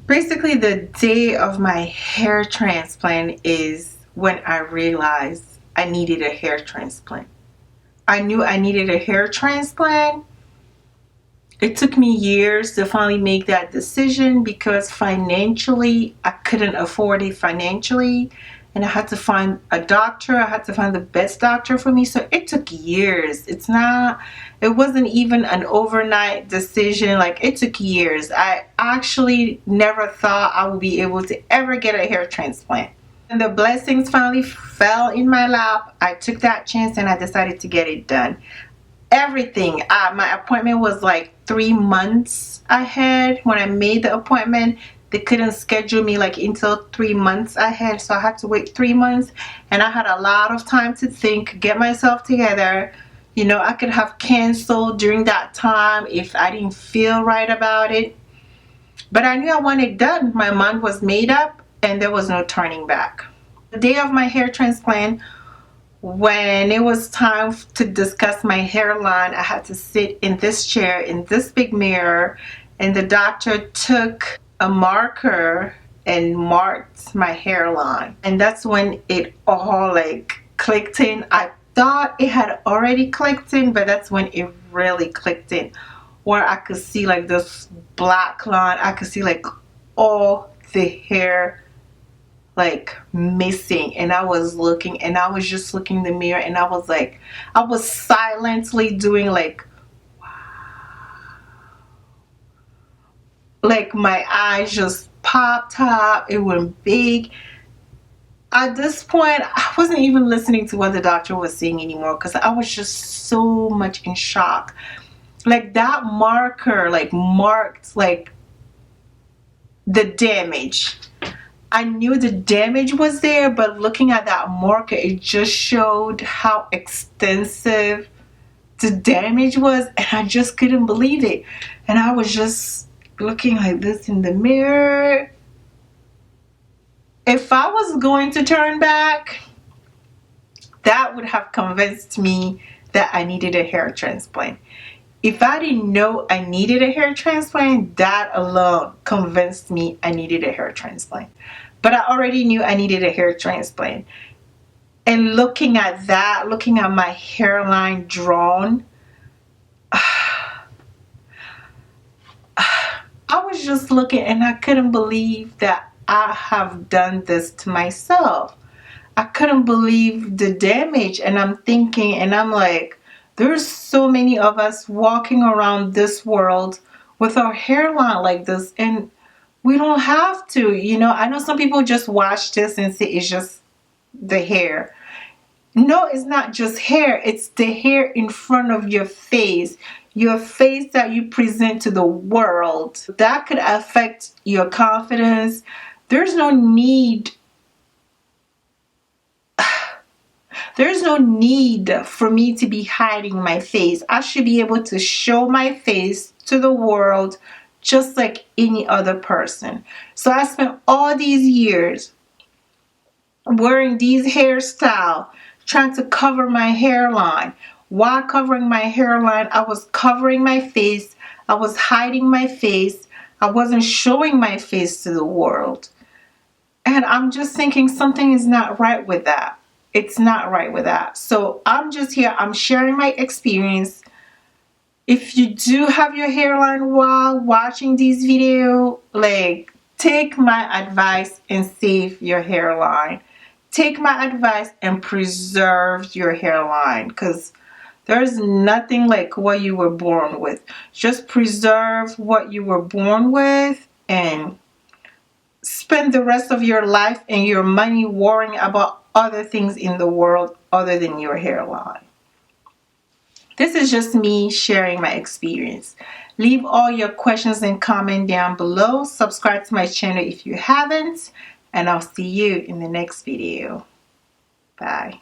Basically, the day of my hair transplant is when I realized I needed a hair transplant. I knew I needed a hair transplant. It took me years to finally make that decision because financially, I couldn't afford it financially. And I had to find a doctor. I had to find the best doctor for me. So it took years. It wasn't even an overnight decision. Like, it took years. I actually never thought I would be able to ever get a hair transplant. And the blessings finally fell in my lap. I took that chance and I decided to get it done. Everything. My appointment was like 3 months ahead. When I made the appointment, they couldn't schedule me like until 3 months ahead, so I had to wait 3 months, and I had a lot of time to think, get myself together. I could have canceled during that time if I didn't feel right about it, but I knew I wanted it done. My mind was made up and there was no turning back. The day of my hair transplant, when it was time to discuss my hairline, I had to sit in this chair in this big mirror, and the doctor took a marker and marked my hairline, and that's when it all like clicked in. I thought it had already clicked in, but that's when it really clicked in, where I could see like this black line. I could see like all the hair like missing, and I was looking, and I was just looking in the mirror, and I was silently doing like my eyes just popped up. It went big. At this point, I wasn't even listening to what the doctor was saying anymore because I was just so much in shock. Like, that marker like marked like the damage. I knew the damage was there, but looking at that marker, it just showed how extensive the damage was, and I just couldn't believe it. And I was just looking like this in the mirror. If I was going to turn back, that would have convinced me that I needed a hair transplant. If I didn't know I needed a hair transplant, that alone convinced me I needed a hair transplant. But I already knew I needed a hair transplant. And looking at that, looking at my hairline drawn, I was just looking, and I couldn't believe that I have done this to myself. I couldn't believe the damage, and I'm thinking, and I'm like, there's so many of us walking around this world with our hairline like this, and we don't have to. I know some people just watch this and say it's just the hair. No, it's not just hair. It's the hair in front of your face that you present to the world. That could affect your confidence. There's no need for me to be hiding my face. I should be able to show my face to the world just like any other person. So I spent all these years wearing these hairstyles, trying to cover my hairline. While covering my hairline, I was covering my face. I was hiding my face. I wasn't showing my face to the world. And I'm just thinking something is not right with that. It's not right with that. So I'm just here. I'm sharing my experience. If you do have your hairline while watching these videos, like, take my advice and save your hairline. Take my advice and preserve your hairline, because there's nothing like what you were born with. Just preserve what you were born with and spend the rest of your life and your money worrying about other things in the world other than your hairline. This is just me sharing my experience. Leave all your questions and comments down below. Subscribe to my channel if you haven't, and I'll see you in the next video. Bye.